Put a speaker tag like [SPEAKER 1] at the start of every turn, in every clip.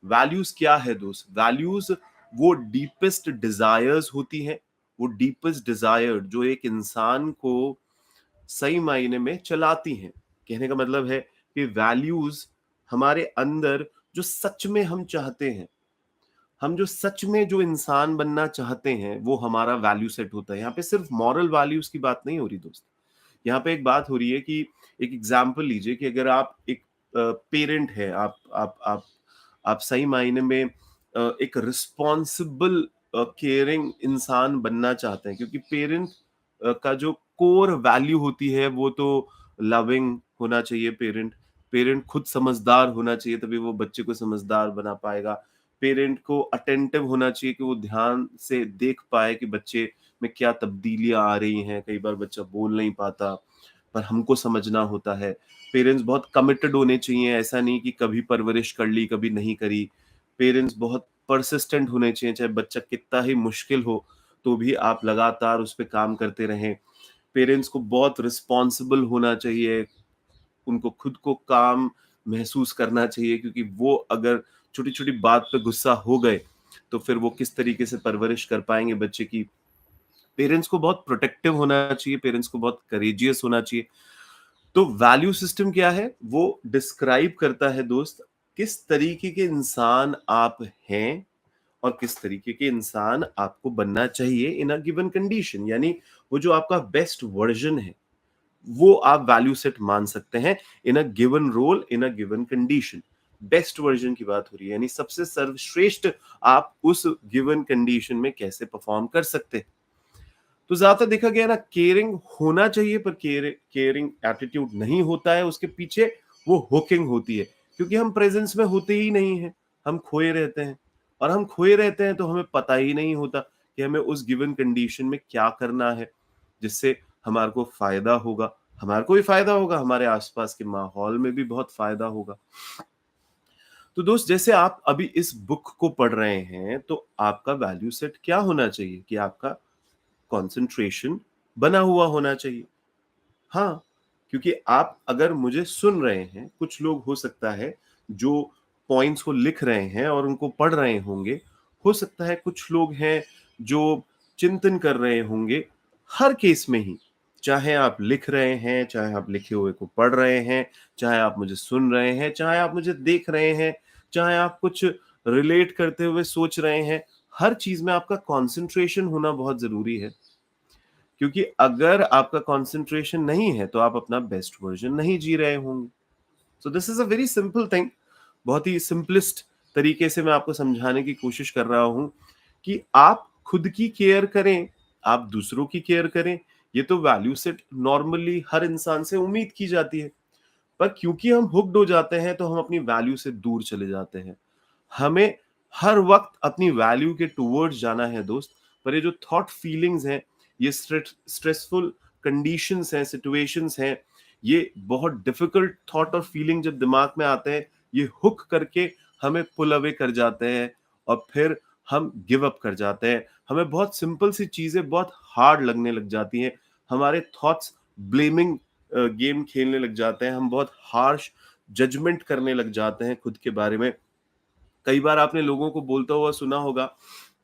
[SPEAKER 1] Values क्या है दोस्त? वैल्यूज वो डीपेस्ट डिजायर्स होती हैं, वो डीपेस्ट डिजायर जो एक इंसान को सही मायने में चलाती हैं। कहने का मतलब है कि वैल्यूज हमारे अंदर जो सच में हम चाहते हैं, हम जो सच में जो इंसान बनना चाहते हैं, वो हमारा वैल्यू सेट होता है। यहाँ पे सिर्फ मॉरल वैल्यूज की बात नहीं हो रही दोस्त। यहाँ पे एक बात हो रही है कि एक एग्जाम्पल लीजिए कि अगर आप एक पेरेंट है, आप सही मायने में एक रिस्पॉन्सिबल केयरिंग इंसान बनना चाहते हैं, क्योंकि पेरेंट का जो कोर वैल्यू होती है वो तो लविंग होना चाहिए। पेरेंट पेरेंट खुद समझदार होना चाहिए, तभी वो बच्चे को समझदार बना पाएगा। पेरेंट को अटेंटिव होना चाहिए कि वो ध्यान से देख पाए कि बच्चे में क्या तब्दीलियां आ रही हैं। कई बार बच्चा बोल नहीं पाता, पर हमको समझना होता है। पेरेंट्स बहुत कमिटेड होने चाहिए, ऐसा नहीं कि कभी परवरिश कर ली कभी नहीं करी। पेरेंट्स बहुत परसिस्टेंट होने चाहिए, चाहे बच्चा कितना ही मुश्किल हो तो भी आप लगातार उस पर काम करते रहें। पेरेंट्स को बहुत रिस्पॉन्सिबल होना चाहिए, उनको खुद को काम महसूस करना चाहिए, क्योंकि वो अगर छोटी छोटी बात पे गुस्सा हो गए तो फिर वो किस तरीके से परवरिश कर पाएंगे बच्चे की। पेरेंट्स को बहुत प्रोटेक्टिव होना चाहिए, पेरेंट्स को बहुत करेजियस होना चाहिए। तो वैल्यू सिस्टम क्या है? वो डिस्क्राइब करता है दोस्त, किस तरीके के इंसान आप हैं और किस तरीके के इंसान आपको बनना चाहिए इन अ गिवन कंडीशन। यानी वो जो आपका बेस्ट वर्जन है, वो आप वैल्यू सेट मान सकते हैं in a given role, in a given condition. Best version की बात हो रही है, यानी सबसे सर्वश्रेष्ठ आप उस गिवन कंडीशन में कैसे परफॉर्म कर सकते हैं। तो ज्यादातर देखा गया ना, केयरिंग होना चाहिए पर केयरिंग एटीट्यूड नहीं होता है, उसके पीछे वो हुकिंग होती है, क्योंकि हम प्रेजेंस में होते ही नहीं है, हम खोए रहते हैं। और हम खोए रहते हैं तो हमें पता ही नहीं होता कि हमें उस गिवन कंडीशन में क्या करना है जिससे हमारे को फायदा होगा, हमारे को भी फायदा होगा, हमारे आसपास के माहौल में भी बहुत फायदा होगा। तो दोस्त, जैसे आप अभी इस बुक को पढ़ रहे हैं, तो आपका वैल्यू सेट क्या होना चाहिए कि आपका कंसंट्रेशन बना हुआ होना चाहिए। हाँ, क्योंकि आप अगर मुझे सुन रहे हैं, कुछ लोग हो सकता है जो पॉइंट्स को लिख रहे हैं और उनको पढ़ रहे होंगे, हो सकता है कुछ लोग हैं जो चिंतन कर रहे होंगे। हर केस में ही, चाहे आप लिख रहे हैं, चाहे आप लिखे हुए को पढ़ रहे हैं, चाहे आप मुझे सुन रहे हैं, चाहे आप मुझे देख रहे हैं, चाहे आप कुछ रिलेट करते हुए सोच रहे हैं, हर चीज में आपका कंसंट्रेशन होना बहुत जरूरी है। क्योंकि अगर आपका कंसंट्रेशन नहीं है तो आप अपना बेस्ट वर्जन नहीं जी रहे होंगे। So this is a very simple thing. बहुत ही सिंपलिस्ट तरीके से मैं आपको समझाने की कोशिश कर रहा हूं कि आप खुद की केयर करें, आप दूसरों की केयर करें। ये तो वैल्यू सेट नॉर्मली हर इंसान से उम्मीद की जाती है, पर क्योंकि हम हुक्ड हो जाते हैं तो हम अपनी वैल्यू से दूर चले जाते हैं। हमें हर वक्त अपनी वैल्यू के टुवर्ड्स जाना है दोस्त। पर ये जो थॉट फीलिंग्स हैं, ये स्ट्रेसफुल कंडीशंस हैं, सिचुएशंस हैं, ये बहुत डिफिकल्ट थॉट और फीलिंग जब दिमाग में आते हैं, ये हुक करके हमें पुल अवे कर जाते हैं और फिर हम गिव अप कर जाते हैं। हमें बहुत सिंपल सी चीजें बहुत हार्ड लगने लग जाती हैं। हमारे थॉट्स ब्लेमिंग गेम खेलने लग जाते हैं, हम बहुत हार्श जजमेंट करने लग जाते हैं खुद के बारे में। कई बार आपने लोगों को बोलता हुआ सुना होगा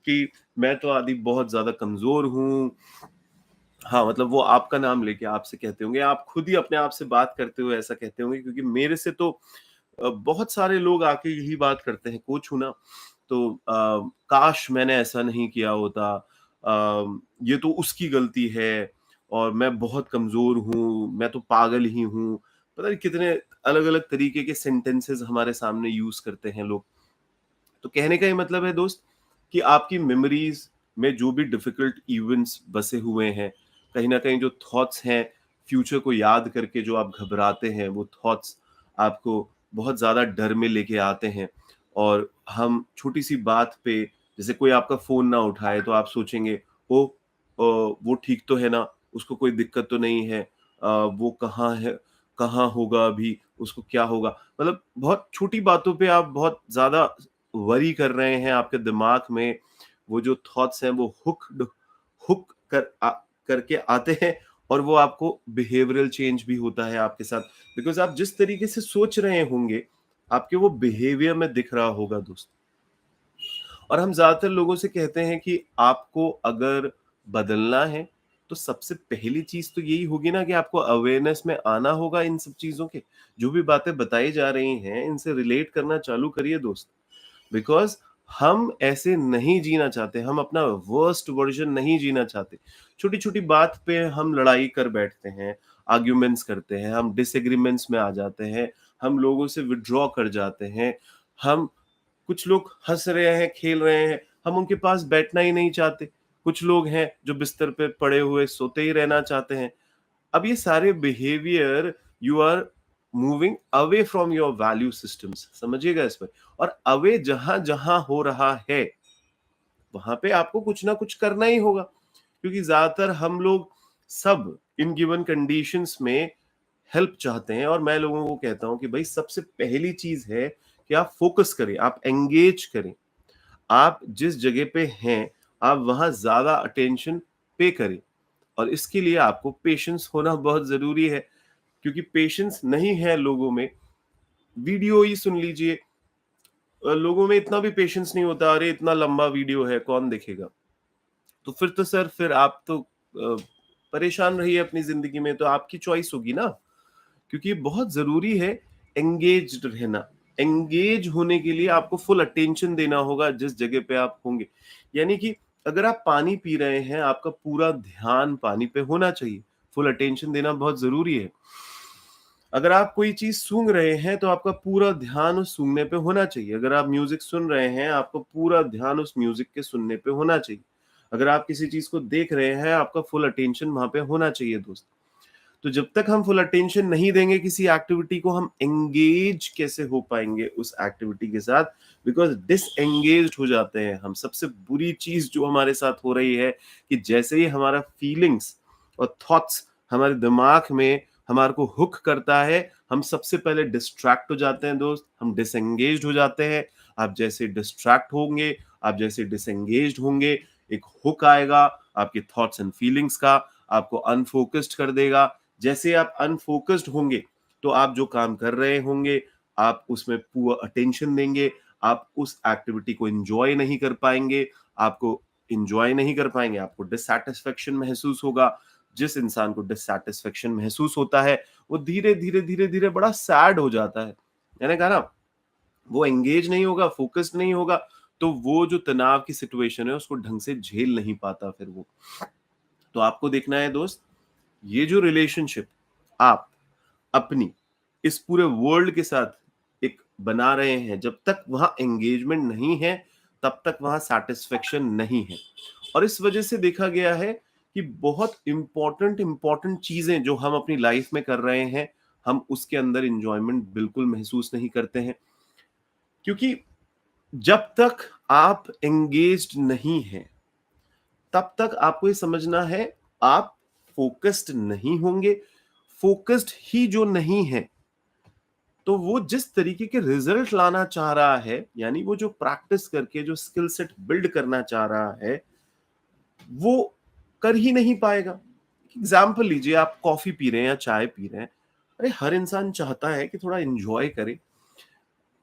[SPEAKER 1] कि मैं तो आदि बहुत ज्यादा कमजोर हूं। हाँ, मतलब वो आपका नाम लेके आपसे कहते होंगे, आप खुद ही अपने आप से बात करते हुए ऐसा कहते होंगे, क्योंकि मेरे से तो बहुत सारे लोग आके यही बात करते हैं, कोच हूं ना, तो काश मैंने ऐसा नहीं किया होता, ये तो उसकी गलती है, और मैं बहुत कमजोर हूँ, मैं तो पागल ही हूँ। पता नहीं कितने अलग अलग तरीके के सेंटेंसेस हमारे सामने यूज करते हैं लोग। तो कहने का ये मतलब है दोस्त कि आपकी मेमोरीज में जो भी डिफिकल्ट इवेंट्स बसे हुए हैं, कहीं ना कहीं जो थॉट्स हैं फ्यूचर को याद करके जो आप घबराते हैं, वो थॉट्स आपको बहुत ज्यादा डर में लेके आते हैं। और हम छोटी सी बात पे, जैसे कोई आपका फोन ना उठाए तो आप सोचेंगे, वो ठीक तो है ना, उसको कोई दिक्कत तो नहीं है, वो कहाँ है, कहाँ होगा अभी, उसको क्या होगा। मतलब बहुत छोटी बातों पे आप बहुत ज्यादा वरी कर रहे हैं, आपके दिमाग में वो जो थॉट्स हैं वो करके आते हैं, और वो आपको बिहेवियरल चेंज भी होता है आपके साथ, बिकॉज आप जिस तरीके से सोच रहे होंगे आपके वो बिहेवियर में दिख रहा होगा दोस्त। और हम ज़्यादातर लोगों से कहते हैं कि आपको अगर बदलना है, तो सबसे पहली चीज़ तो यही होगी ना कि आपको अवेयरनेस में आना होगा इन सब चीज़ों के। जो भी बातें बताई जा रही हैं, इनसे रिलेट करना चालू करिए दोस्त। बिकॉज़ हम ऐसे नहीं जीना चाहते, हम अपना वर्स्ट वर्ज़न नहीं जीना चाहते। छोटी-छोटी बात पे हम लड़ाई कर बैठते हैं, आर्ग्यूमेंट्स करते हैं, हम डिसएग्रीमेंट्स में आ जाते हैं, हम लोगों से विथड्रॉ कर जाते हैं, हम कुछ लोग हँस रहे हैं, खेल रहे हैं, हम उनके पास बैठना ही नहीं चाहते। कुछ लोग हैं जो बिस्तर पे पड़े हुए सोते ही रहना चाहते हैं। अब ये सारे behaviour you are moving away from your value systems, समझिएगा इस पर। और अवे जहां जहां हो रहा है वहां पे आपको कुछ ना कुछ करना ही होगा, क्योंकि ज्यादातर हम लोग सब इन गिवन कंडीशंस में हेल्प चाहते हैं। और मैं लोगों को कहता हूं कि भाई सबसे पहली चीज है कि आप फोकस करें, आप एंगेज करें, आप जिस जगह पे हैं आप वहां ज्यादा अटेंशन पे करें। और इसके लिए आपको पेशेंस होना बहुत जरूरी है, क्योंकि पेशेंस नहीं है लोगों में। वीडियो ही सुन लीजिए, लोगों में इतना भी पेशेंस नहीं होता, अरे इतना लंबा वीडियो है कौन देखेगा। तो फिर तो सर फिर आप तो परेशान रहिए अपनी जिंदगी में, तो आपकी चॉइस होगी ना। क्योंकि ये बहुत जरूरी है एंगेज्ड रहना। एंगेज होने के लिए आपको फुल अटेंशन देना होगा जिस जगह पे आप होंगे। यानी कि अगर आप पानी पी रहे हैं, आपका पूरा ध्यान पानी पे होना चाहिए, फुल अटेंशन देना बहुत जरूरी है। अगर आप कोई चीज सूंघ रहे हैं तो आपका पूरा ध्यान उस सूंघने पे होना चाहिए। अगर आप म्यूजिक सुन रहे हैं, आपका पूरा ध्यान उस म्यूजिक के सुनने पे होना चाहिए। अगर आप किसी चीज को देख रहे हैं, आपका फुल अटेंशन वहां पे होना चाहिए दोस्त। तो जब तक हम फुल अटेंशन नहीं देंगे किसी एक्टिविटी को, हम एंगेज कैसे हो पाएंगे उस एक्टिविटी के साथ। बिकॉज डिसएंगेज हो जाते हैं हम। सबसे बुरी चीज जो हमारे साथ हो रही है कि जैसे ही हमारा फीलिंग्स और थॉट्स हमारे दिमाग में हमारे को हुक करता है, हम सबसे पहले डिस्ट्रैक्ट हो जाते हैं दोस्त, हम डिसएंगेज हो जाते हैं। आप जैसे डिस्ट्रैक्ट होंगे, आप जैसे डिसएंगेज होंगे, एक हुक आएगा आपके थॉट्स एंड फीलिंग्स का, आपको अनफोकस्ड कर देगा। जैसे आप अनफोकस्ड होंगे तो आप जो काम कर रहे होंगे आप उसमें पूरा अटेंशन देंगे, आप उस एक्टिविटी को एंजॉय नहीं कर पाएंगे, आपको एंजॉय नहीं कर पाएंगे, आपको डिससैटिस्फैक्शन महसूस होगा। जिस इंसान को डिससैटिस्फैक्शन महसूस होता है वो धीरे धीरे धीरे धीरे बड़ा सैड हो जाता है। मैंने कहा ना, वो एंगेज नहीं होगा, फोकस्ड नहीं होगा, तो वो जो तनाव की सिचुएशन है उसको ढंग से झेल नहीं पाता फिर वो। तो आपको देखना है दोस्त, ये जो रिलेशनशिप आप अपनी इस पूरे वर्ल्ड के साथ एक बना रहे हैं, जब तक वहां एंगेजमेंट नहीं है तब तक वहां सेटिस्फेक्शन नहीं है। और इस वजह से देखा गया है कि बहुत इंपॉर्टेंट इंपॉर्टेंट चीजें जो हम अपनी लाइफ में कर रहे हैं, हम उसके अंदर इंजॉयमेंट बिल्कुल महसूस नहीं करते हैं। क्योंकि जब तक आप एंगेज्ड नहीं हैं तब तक आपको ये समझना है आप फोकस्ड नहीं होंगे। फोकस्ड ही जो नहीं है तो वो जिस तरीके के रिजल्ट लाना चाह रहा है, यानी वो जो प्रैक्टिस करके जो स्किल सेट बिल्ड करना चाह रहा है, वो कर ही नहीं पाएगा। एग्जाम्पल लीजिए, आप कॉफी पी रहे हैं या चाय पी रहे हैं, अरे हर इंसान चाहता है कि थोड़ा एंजॉय करे।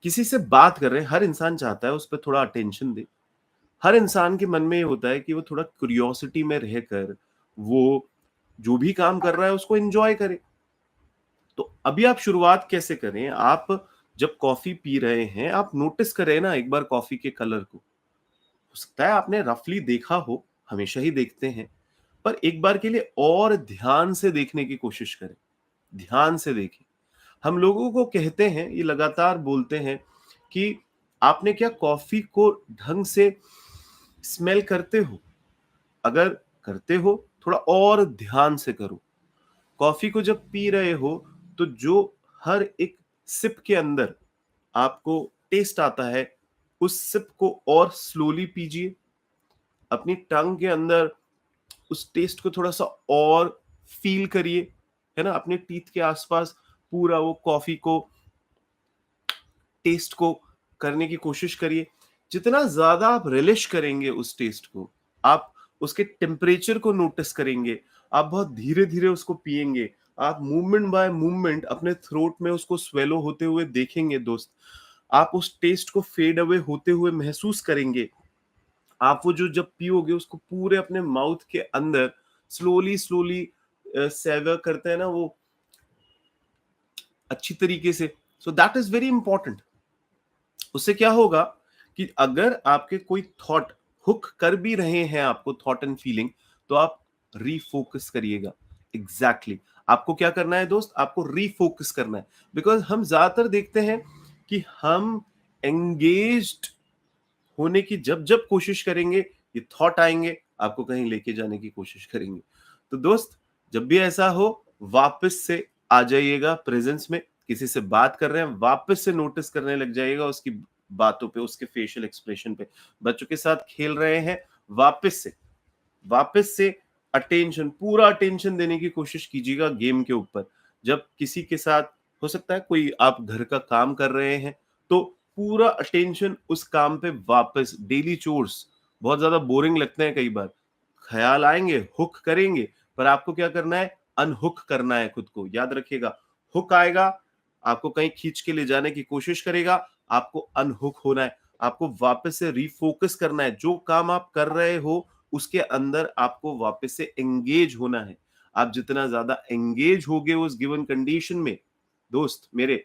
[SPEAKER 1] किसी से बात कर रहे हैं, हर इंसान चाहता है उस पर थोड़ा अटेंशन दे। हर इंसान के मन में ये होता है कि वो थोड़ा क्यूरियोसिटी में रहकर वो जो भी काम कर रहा है उसको एंजॉय करे। तो अभी आप शुरुआत कैसे करें? आप जब कॉफी पी रहे हैं, आप नोटिस करें ना एक बार कॉफी के कलर को। हो सकता है आपने रफली देखा हो, हमेशा ही देखते हैं, पर एक बार के लिए और ध्यान से देखने की कोशिश करें। ध्यान से देखें। हम लोगों को कहते हैं, ये लगातार बोलते हैं कि आपने क्या कॉफी को ढंग से स्मेल करते हो? अगर करते हो, थोड़ा और ध्यान से करो। कॉफी को जब पी रहे हो तो जो हर एक सिप के अंदर आपको टेस्ट आता है, उस सिप को और स्लोली पीजिए। अपनी टंग के अंदर उस टेस्ट को थोड़ा सा और फील करिए, है ना। अपने टीथ के आसपास पूरा वो कॉफी को टेस्ट को करने की कोशिश करिए। जितना ज्यादा आप रिलिश करेंगे उस टेस्ट को, आप उसके टेम्परेचर को नोटिस करेंगे, आप बहुत धीरे धीरे उसको पिएंगे, आप मूवमेंट बाय मूवमेंट अपने थ्रोट में उसको स्वेलो होते हुए देखेंगे दोस्त। आप उस टेस्ट को फेड अवे होते हुए महसूस करेंगे। आप वो जो जब पियोगे उसको पूरे अपने माउथ के अंदर स्लोली स्लोली सेवर करते हैं ना वो अच्छी तरीके से, so that is very important. उससे क्या होगा कि अगर आपके कोई थॉट हुक कर भी रहे हैं आपको, थॉट एंड फीलिंग, तो आप रीफोकस करिएगा। एग्जैक्टली आपको क्या करना है दोस्त, आपको रीफोकस करना है। बिकॉज हम ज्यादातर देखते हैं कि हम एंगेज्ड होने की जब जब कोशिश करेंगे, ये थॉट आएंगे, आपको कहीं लेके जाने की कोशिश करेंगे। तो दोस्त, जब भी ऐसा हो, वापस से आ जाइएगा प्रेजेंस में। किसी से बात कर रहे हैं, वापस से नोटिस करने लग जाइएगा उसकी बातों पे, उसके फेशियल एक्सप्रेशन पे। बच्चों के साथ खेल रहे हैं, वापस से अटेंशन, पूरा अटेंशन देने की कोशिश कीजिएगा गेम के ऊपर। जब किसी के साथ, हो सकता है कोई आप घर का काम कर रहे हैं, तो पूरा अटेंशन उस काम पे वापस। डेली चोर्स बहुत ज्यादा बोरिंग लगते हैं कई बार, ख्याल आएंगे, हुक करेंगे, पर आपको क्या करना है, अनहुक करना है खुद को। याद रखिएगा, हुक आएगा, आपको कहीं खींच के ले जाने की कोशिश करेगा, आपको अनहुक होना है, आपको वापस से रिफोकस करना है। जो काम आप कर रहे हो उसके अंदर आपको वापस से एंगेज होना है। आप जितना ज्यादा एंगेज होगे उस गिवन कंडीशन में दोस्त मेरे,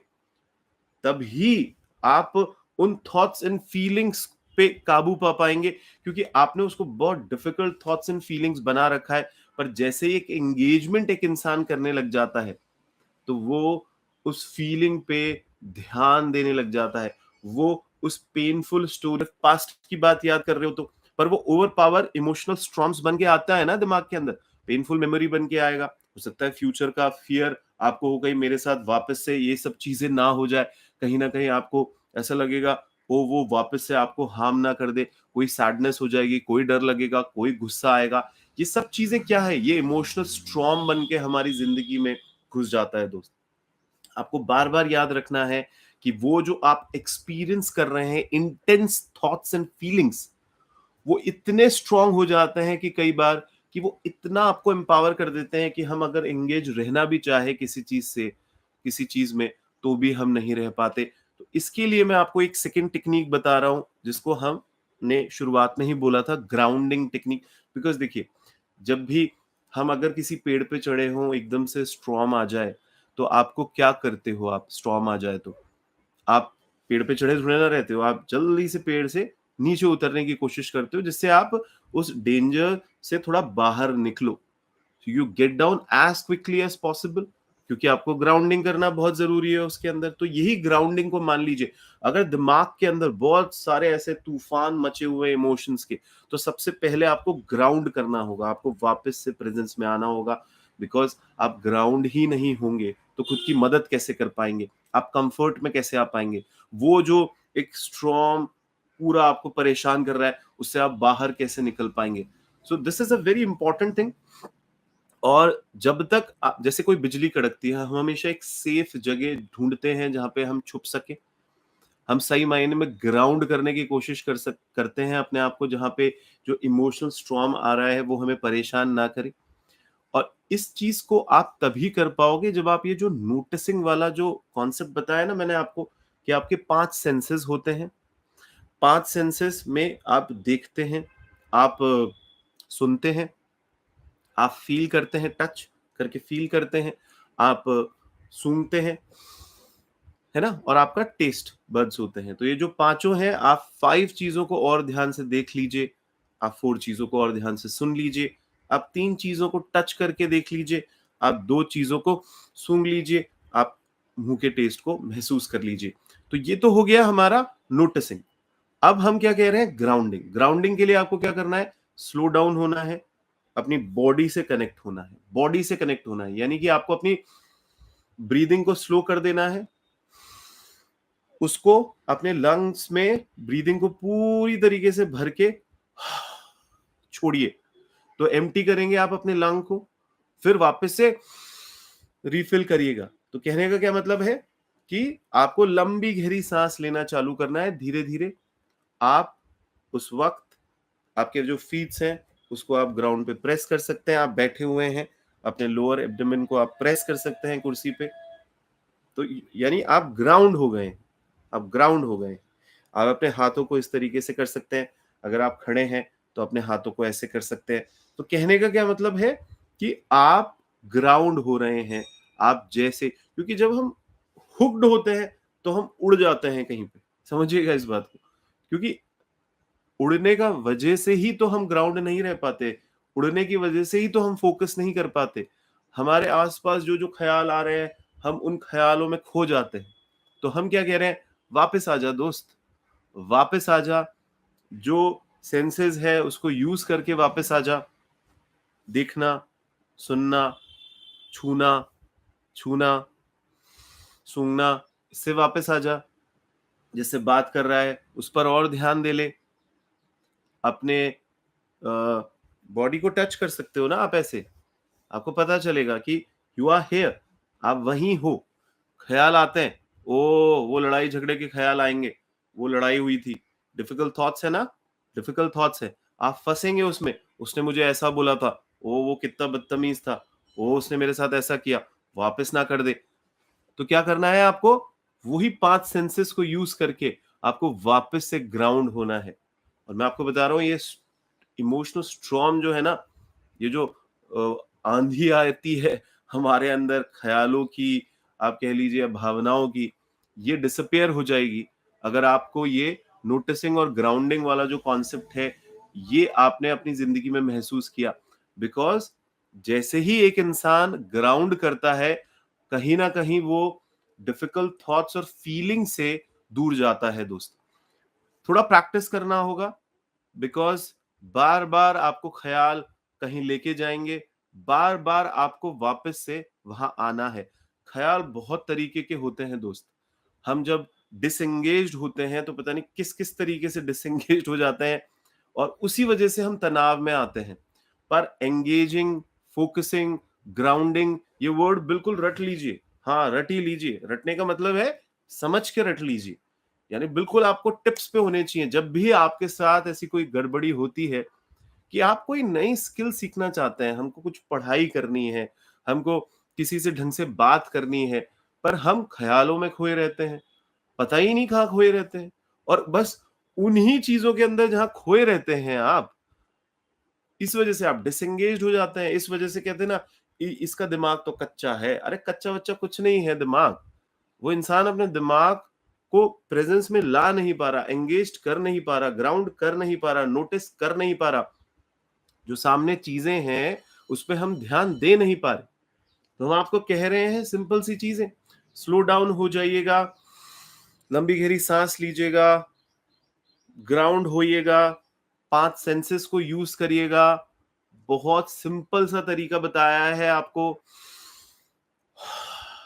[SPEAKER 1] तभी आप उन थॉट्स एंड फीलिंग्स पे काबू पा पाएंगे। क्योंकि आपने उसको बहुत डिफिकल्ट थॉट्स एंड फीलिंग्स बना रखा है, पर जैसे ही एक एंगेजमेंट एक इंसान करने लग जाता है, तो वो उस फीलिंग पे ध्यान देने लग जाता है। वो उस पेनफुल स्टोरी पास्ट की बात याद कर रहे हो तो, पर वो ओवर पावर इमोशनल स्ट्रॉम्स बन के आता है ना दिमाग के अंदर, पेनफुल मेमोरी बन के आएगा। हो सकता है फ्यूचर का फियर आपको हो, कहीं मेरे साथ वापस से ये सब चीजें ना हो जाए। कहीं ना कहीं आपको ऐसा लगेगा वो वापस से आपको हार्म ना कर दे, कोई सैडनेस हो जाएगी, कोई डर लगेगा, कोई गुस्सा आएगा। ये सब चीजें क्या है, ये इमोशनल स्ट्रॉम बन के हमारी जिंदगी में घुस जाता है दोस्त। आपको बार बार याद रखना है कि वो जो आप एक्सपीरियंस कर रहे हैं इंटेंस थॉट्स एंड फीलिंग्स, वो इतने स्ट्रांग हो जाते हैं कि कई बार कि वो इतना आपको एम्पावर कर देते हैं कि हम अगर एंगेज रहना भी चाहे किसी चीज से, किसी चीज में, तो भी हम नहीं रह पाते। तो इसके लिए मैं आपको एक सेकंड टेक्निक बता रहा हूं, जिसको हमने शुरुआत में ही बोला था, ग्राउंडिंग टेक्निक। बिकॉज देखिए, जब भी हम अगर किसी पेड़ पे चढ़े हों, एकदम से स्ट्रॉम आ जाए, तो आपको क्या करते हो, आप स्टॉर्म आ जाए तो आप पेड़ पे चढ़े थोड़े ना रहते हो, आप जल्दी से पेड़ से नीचे उतरने की कोशिश करते हो, जिससे आप उस डेंजर से थोड़ा बाहर निकलो। You get down as quickly as possible, क्योंकि आपको ग्राउंडिंग करना बहुत जरूरी है उसके अंदर। तो यही ग्राउंडिंग को मान लीजिए, अगर दिमाग के अंदर बहुत सारे ऐसे तूफान मचे हुए इमोशंस के, तो सबसे पहले आपको ग्राउंड करना होगा, आपको वापस से प्रेजेंस में आना होगा। बिकॉज आप ग्राउंड ही नहीं होंगे तो खुद की मदद कैसे कर पाएंगे, आप कंफर्ट में कैसे आ पाएंगे। वो जो एक स्ट्रॉन्ग पूरा आपको परेशान कर रहा है, उससे आप बाहर कैसे निकल पाएंगे। So this is a very important thing. और जब तक जैसे कोई बिजली कड़कती है, हम हमेशा एक सेफ जगह ढूंढते हैं जहां पे हम छुप सके। हम सही मायने में ग्राउंड करने की कोशिश करते हैं अपने आप को, जहां पे जो इमोशनल स्ट्रॉम आ रहा है वो हमें परेशान ना करे। और इस चीज को आप तभी कर पाओगे जब आप ये जो नोटिसिंग वाला जो कॉन्सेप्ट बताया ना मैंने आपको, कि आपके 5 सेंसेस होते हैं। 5 सेंसेस में आप देखते हैं, आप सुनते हैं, आप फील करते हैं, टच करके फील करते हैं, आप सूंघते हैं, है ना, और आपका टेस्ट बड्स होते हैं। तो ये जो पांचों हैं, आप 5 चीजों को और ध्यान से देख लीजिए, आप 4 चीजों को और ध्यान से सुन लीजिए, आप 3 चीजों को टच करके देख लीजिए, आप 2 चीजों को सूंघ लीजिए, आप मुंह के टेस्ट को महसूस कर लीजिए। तो ये तो हो गया हमारा नोटिसिंग। अब हम क्या कह रहे हैं, ग्राउंडिंग। ग्राउंडिंग के लिए आपको क्या करना है, स्लो डाउन होना है, अपनी बॉडी से कनेक्ट होना है। बॉडी से कनेक्ट होना है यानी कि आपको अपनी ब्रीदिंग को स्लो कर देना है, उसको अपने लंग्स में ब्रीदिंग को पूरी तरीके से भर के छोड़िए। तो एम्प्टी करेंगे आप अपने लंग को, फिर वापस से रिफिल करिएगा। तो कहने का क्या मतलब है कि आपको लंबी गहरी सांस लेना चालू करना है धीरे धीरे। आप उस वक्त आपके जो फीट्स हैं उसको आप ग्राउंड पे प्रेस कर सकते हैं, आप बैठे हुए हैं, अपने लोअर एब्डोमेन को आप प्रेस कर सकते हैं कुर्सी पे। तो यानी आप ग्राउंड हो गए, आप ग्राउंड हो गए। आप अपने हाथों को इस तरीके से कर सकते हैं, अगर आप खड़े हैं तो अपने हाथों को ऐसे कर सकते हैं। तो कहने का क्या मतलब है कि आप ग्राउंड हो रहे हैं। आप जैसे, क्योंकि जब हम हुक्ड होते हैं तो हम उड़ जाते हैं कहीं पे, समझिएगा इस बात को। क्योंकि उड़ने का वजह से ही तो हम ग्राउंड नहीं रह पाते, उड़ने की वजह से ही तो हम फोकस नहीं कर पाते। हमारे आसपास जो जो ख्याल आ रहे हैं, हम उन ख्यालों में खो जाते हैं। तो हम क्या कह रहे हैं, वापस आ जा दोस्त, वापस आ जा, जो सेंसेस है उसको यूज करके वापस आ जा। देखना, सुनना, छूना, छूना, सूंघना, इससे वापस आ जा। जिससे बात कर रहा है उस पर और ध्यान दे ले। अपने बॉडी को टच कर सकते हो ना आप ऐसे, आपको पता चलेगा कि यू आर हेयर, आप वहीं हो। ख्याल आते हैं, ओ वो लड़ाई झगड़े के ख्याल आएंगे, वो लड़ाई हुई थी, डिफिकल्ट थॉट्स है ना, डिफिकल्ट थॉट्स है, आप फंसेंगे उसमें। उसने मुझे ऐसा बोला था, ओ वो कितना बदतमीज था, ओ उसने मेरे साथ ऐसा किया, वापस ना कर दे। तो क्या करना है आपको, वही 5 सेंसेस को यूज करके आपको वापस से ग्राउंड होना है। और मैं आपको बता रहा हूं, ये इमोशनल स्ट्रॉम जो है ना, ये जो आंधी आती है हमारे अंदर ख्यालों की, आप कह लीजिए भावनाओं की, ये डिसअपियर हो जाएगी अगर आपको ये नोटिसिंग और ग्राउंडिंग वाला जो कॉन्सेप्ट है ये आपने अपनी जिंदगी में महसूस किया। बिकॉज जैसे ही एक इंसान ग्राउंड करता है, कहीं ना कहीं वो डिफिकल्ट थॉट्स और फीलिंग से दूर जाता है दोस्त। थोड़ा प्रैक्टिस करना होगा, बिकॉज बार बार आपको ख्याल कहीं लेके जाएंगे, बार बार आपको वापस से वहां आना है। ख्याल बहुत तरीके के होते हैं दोस्त। हम जब डिसएंगेज्ड होते हैं तो पता नहीं किस किस तरीके से डिसएंगेज्ड हो जाते हैं, और उसी वजह से हम तनाव में आते हैं। पर एंगेजिंग, फोकसिंग, ग्राउंडिंग, ये वर्ड बिल्कुल रट लीजिए। हाँ, रट ही लीजिए। रटने का मतलब है समझ के रट लीजिए। यानी बिल्कुल आपको टिप्स पे होने चाहिए। जब भी आपके साथ ऐसी कोई गड़बड़ी होती है कि आप कोई नई स्किल सीखना चाहते हैं, हमको कुछ पढ़ाई करनी है, हमको किसी से ढंग से बात करनी है, पर हम ख्यालों में खोए रहते हैं, पता ही नहीं कहाँ खोए रहते हैं, और बस उन्हीं चीजों के अंदर जहां खोए रहते हैं आप, इस वजह से आप डिसएंगेज हो जाते हैं। इस वजह से कहते हैं ना, इसका दिमाग तो कच्चा है। अरे कच्चा बच्चा कुछ नहीं है दिमाग। वो इंसान अपने दिमाग को प्रेजेंस में ला नहीं पा रहा, एंगेज कर नहीं पा रहा, ग्राउंड कर नहीं पा रहा, नोटिस कर नहीं पा रहा। जो सामने चीजें हैं उस पर हम ध्यान दे नहीं पा रहे। तो हम आपको कह रहे हैं सिंपल सी चीजें, स्लो डाउन हो जाइएगा, लंबी गहरी सांस लीजिएगा, ग्राउंड होइएगा, 5 सेंसेस को यूज करिएगा। बहुत सिंपल सा तरीका बताया है आपको।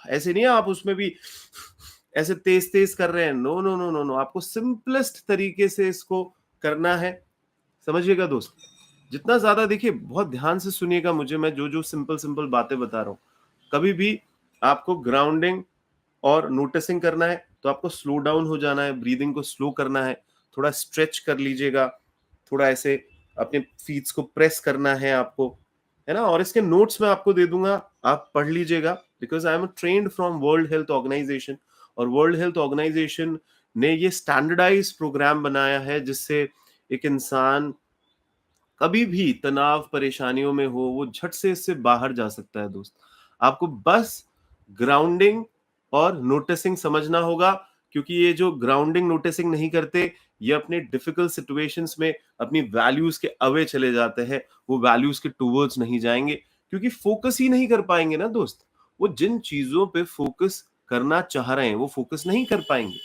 [SPEAKER 1] ऐसे नहीं है आप उसमें भी ऐसे तेज तेज कर रहे हैं, no no no no no, आपको सिंपलेस्ट तरीके से इसको करना है। समझिएगा दोस्त, जितना ज्यादा देखिए, बहुत ध्यान से सुनिएगा मुझे, मैं जो जो सिंपल सिंपल बातें बता रहा हूं। कभी भी आपको ग्राउंडिंग और नोटिसिंग करना है तो आपको स्लो डाउन हो जाना है, ब्रीदिंग को स्लो करना है, थोड़ा स्ट्रेच कर लीजिएगा, थोड़ा ऐसे अपने फीट्स को प्रेस करना है आपको, है ना। और इसके नोट्स मैं आपको दे दूंगा, आप पढ़ लीजिएगा, because I am trained from World Health Organization. और वर्ल्ड हेल्थ ऑर्गेनाइजेशन ने ये स्टैंडर्डाइज प्रोग्राम बनाया है जिससे एक इंसान कभी भी तनाव परेशानियों में हो, वो झट से इससे बाहर जा सकता है दोस्त। आपको बस ग्राउंडिंग और नोटिसिंग समझना होगा, क्योंकि ये जो ग्राउंडिंग नोटिसिंग नहीं करते, ये अपने डिफिकल्ट सिचुएशंस में अपनी वैल्यूज के अवे चले जाते हैं, वो वैल्यूज के टूवर्ड्स नहीं जाएंगे, क्योंकि फोकस ही नहीं कर पाएंगे ना दोस्त। वो जिन चीजों पे फोकस करना चाह रहे हैं वो फोकस नहीं कर पाएंगे।